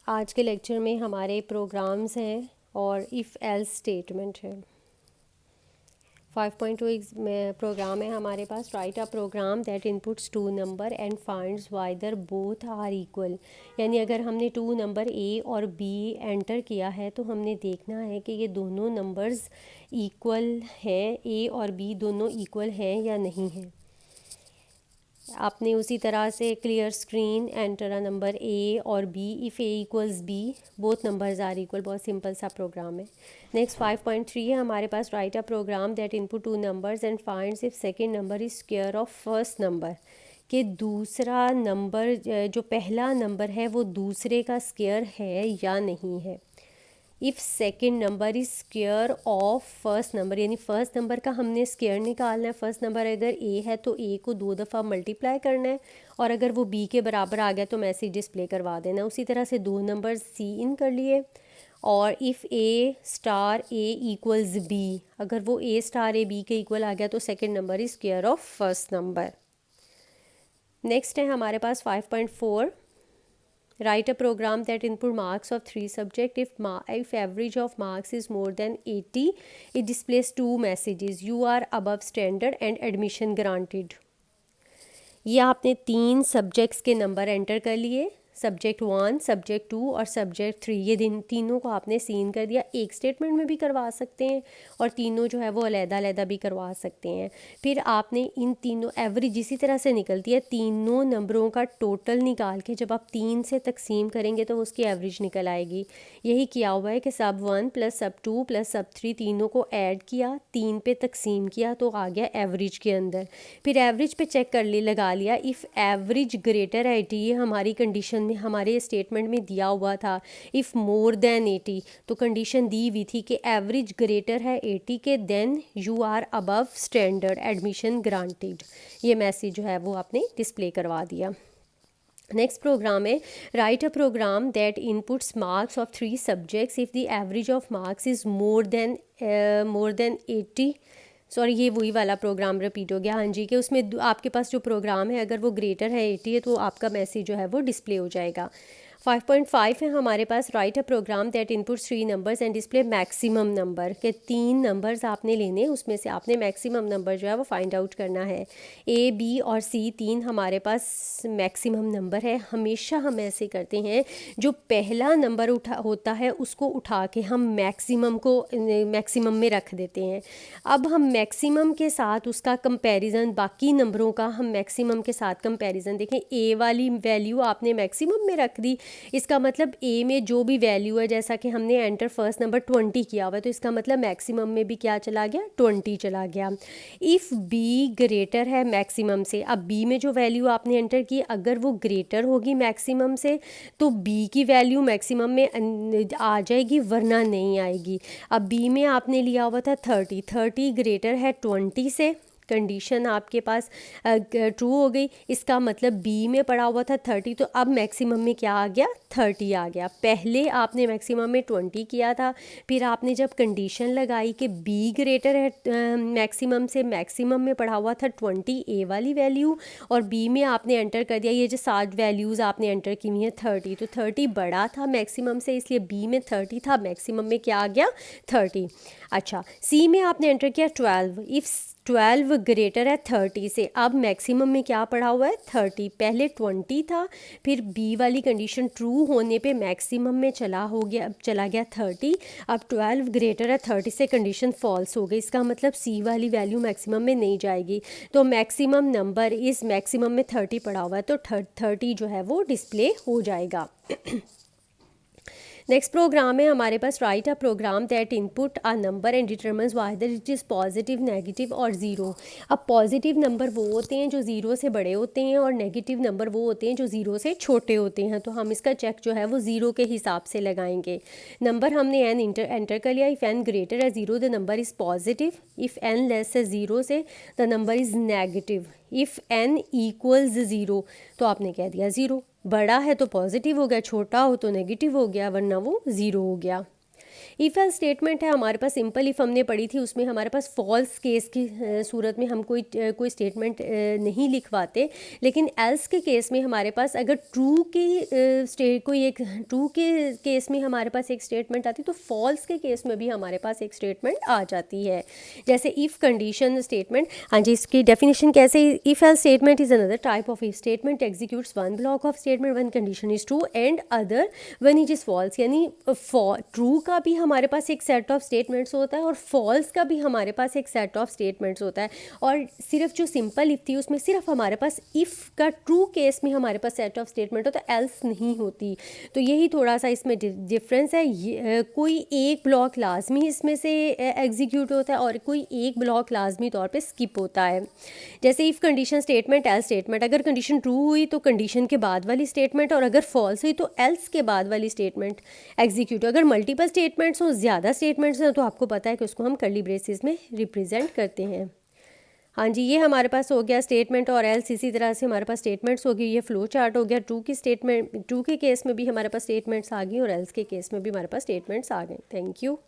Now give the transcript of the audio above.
आज के लेक्चर में हमारे प्रोग्राम्स हैं और इफ़ एल्स स्टेटमेंट है। 5.2 में प्रोग्राम है हमारे पास। Write a program that inputs two number and finds whether both are equal. यानी अगर हमने टू नंबर ए और बी एंटर किया है तो हमने देखना है कि ये दोनों नंबर्स इक्वल हैं, ए और बी दोनों इक्वल हैं या नहीं हैं। आपने उसी तरह से clear screen, enter a number A और B, if A equals B both numbers are equal. बहुत सिंपल सा प्रोग्राम है। नेक्स्ट 5.3 है हमारे पास। Write a program that input two numbers and finds if second number is square of first number. कि दूसरा number जो पहला नंबर है वो दूसरे का स्क्वायर है या नहीं है। If second number is square of first number, यानी फर्स्ट नंबर का हमने स्क्वायर निकालना है। फर्स्ट नंबर अगर ए है तो ए को 2 दफ़ा मल्टीप्लाई करना है, और अगर वो बी के बराबर आ गया तो मैसेज डिस्प्ले करवा देना। उसी तरह से दो नंबर सी इन कर लिए। और if a star a equals b, अगर वो ए स्टार ए बी के इक्वल आ गया तो second number is square of first number. Next है हमारे पास 5.4। Write a program that input marks of 3 subject. If average of marks is more than 80, it displays 2 messages: you are above standard and admission granted. ये आपने 3 subjects के number enter कर लिए, subject 1, subject 2 और subject 3। ये तीनों को आपने सीन कर दिया। एक स्टेटमेंट में भी करवा सकते हैं और तीनों जो है वो अलग-अलग भी करवा सकते हैं। फिर आपने इन तीनों एवरेज इसी तरह से निकलती है, तीनों नंबरों का टोटल निकाल के जब आप 3 से तकसीम करेंगे तो उसकी एवरेज निकल आएगी। यही किया हुआ है कि सब 1 प्लस सब 2 प्लस सब 3 तीनों को ऐड किया, 3 पे तकसीम किया तो आ गया एवरेज के अंदर। फिर एवरेज पे चेक कर लगा लिया। इफ़ एवरेज ग्रेटर है 80, ये हमारी कंडीशन में हमारे स्टेटमेंट में दिया हुआ था। इफ़ मोर देन 80, तो कंडीशन दी हुई थी कि एवरेज ग्रेटर है 80 के, then you are above standard, admission granted. ये मैसेज जो है वो आपने डिस्प्ले करवा दिया। नेक्स्ट प्रोग्राम है। Write a program that inputs marks of 3 subjects if the average of marks is more than 80। Sorry, ये वही वाला प्रोग्राम रिपीट हो गया। हाँ जी, कि उसमें आपके पास जो प्रोग्राम है अगर वो ग्रेटर है 80 है तो आपका मैसेज जो है वो डिस्प्ले हो जाएगा। 5.5 है हमारे पास। Write a program that inputs 3 numbers and display maximum number. के 3 नंबर्स आपने लेने, उसमें से आपने मैक्सिमम नंबर जो है वो फाइंड आउट करना है। ए, बी और सी 3 हमारे पास मैक्सिमम नंबर है। हमेशा हम ऐसे करते हैं, जो पहला नंबर होता है उसको उठा के हम मैक्सिमम में रख देते हैं। अब हम मैक्सिमम के साथ उसका कंपैरिजन, बाकी नंबरों का हम मैक्सिमम के साथ कंपैरिजन देखें। ए वाली वैल्यू आपने मैक्सिमम में रख दी, इसका मतलब ए में जो भी वैल्यू है, जैसा कि हमने एंटर फर्स्ट नंबर 20 किया हुआ है, तो इसका मतलब मैक्सिमम में भी क्या चला गया, 20 चला गया। इफ़ बी ग्रेटर है मैक्सिमम से, अब बी में जो वैल्यू आपने एंटर की अगर वो ग्रेटर होगी मैक्सिमम से तो बी की वैल्यू मैक्सिमम में आ जाएगी, वरना नहीं आएगी। अब बी में आपने लिया हुआ था 30 ग्रेटर है 20 से, कंडीशन आपके पास ट्रू हो गई। इसका मतलब बी में पड़ा हुआ था 30, तो अब मैक्सिमम में क्या आ गया, 30 आ गया। पहले आपने मैक्सिमम में 20 किया था, फिर आपने जब कंडीशन लगाई कि बी ग्रेटर है मैक्सिमम से, मैक्सिमम में पड़ा हुआ था 20 ए वाली वैल्यू, और बी में आपने एंटर कर दिया ये जो 7 वैल्यूज़ आपने एंटर की हुई हैं 30, तो 30 बड़ा था मैक्सिमम से, इसलिए बी में 30 था, मैक्सिमम में क्या आ गया, 30। अच्छा, सी में आपने एंटर किया 12। इफ़ 12 ग्रेटर है 30 से, अब मैक्सिमम में क्या पड़ा हुआ है, 30। पहले 20 था, फिर बी वाली कंडीशन ट्रू होने पे मैक्सिमम में चला गया 30। अब 12 ग्रेटर है 30 से, कंडीशन फॉल्स हो गई। इसका मतलब सी वाली वैल्यू मैक्सिमम में नहीं जाएगी, तो मैक्सिमम नंबर इस मैक्सिमम में 30 पड़ा हुआ है, तो 30 जो है वो डिस्प्ले हो जाएगा। नेक्स्ट प्रोग्राम है हमारे पास। Write a program that input a number and determines whether it is positive, negative और ज़ीरो। अब पॉजिटिव नंबर वो होते हैं जो ज़ीरो से बड़े होते हैं, और नेगेटिव नंबर वो होते हैं जो ज़ीरो से छोटे होते हैं। तो हम इसका चेक जो है वो ज़ीरो के हिसाब से लगाएंगे। नंबर हमने एन एंटर कर लिया। इफ़ एन ग्रेटर है zero the number is positive, if n less है ज़ीरो से the number is negative, if n equals zero तो आपने कह दिया ज़ीरो। बड़ा है तो पॉजिटिव हो गया, छोटा हो तो नेगेटिव हो गया, वरना वो ज़ीरो हो गया। इफ़ एल्स स्टेटमेंट है हमारे पास, सिंपल इफ़ हमने पढ़ी थी, उसमें हमारे पास फॉल्स केस की सूरत में हम कोई स्टेटमेंट नहीं लिखवाते, लेकिन एल्स के केस में हमारे पास अगर ट्रू की कोई एक ट्रू के केस में हमारे पास एक स्टेटमेंट आती है, तो फॉल्स के केस में भी हमारे पास एक स्टेटमेंट आ जाती है। जैसे इफ़ कंडीशन स्टेटमेंट, हाँ जी, इसकी डेफिनेशन कैसे, if else statement is another type of if statement executes one block of statement one condition is true and other one is false. यानी ट्रू का भी हमारे पास एक सेट ऑफ स्टेटमेंट्स होता है और फॉल्स का भी हमारे पास एक सेट ऑफ स्टेटमेंट्स होता है। और सिर्फ जो सिंपल इफ़ थी उसमें सिर्फ हमारे पास इफ़ का ट्रू केस में हमारे पास सेट ऑफ स्टेटमेंट होता है, एल्स नहीं होती। तो यही थोड़ा सा इसमें डिफरेंस है। कोई एक ब्लॉक लाजमी इसमें से एग्जीक्यूट होता है और कोई एक ब्लॉक लाजमी तौर पे स्किप होता है। जैसे if condition statement, else statement, अगर कंडीशन ट्रू हुई तो कंडीशन के बाद वाली स्टेटमेंट, और अगर फॉल्स हुई तो एल्स के बाद वाली स्टेटमेंट एग्जीक्यूट। अगर मल्टीपल स्टेटमेंट्स हो, ज़्यादा स्टेटमेंट्स हैं, तो आपको पता है कि उसको हम कर्ली ब्रेसेस में रिप्रेजेंट करते हैं। हाँ जी, ये हमारे पास हो गया स्टेटमेंट और एल्स। इसी तरह से हमारे पास स्टेटमेंट्स होगी, ये फ्लो चार्ट हो गया। ट्रू के केस में भी हमारे पास स्टेटमेंट्स आ गई और एल्स के केस में भी हमारे पास स्टेटमेंट्स आ गए। Thank you.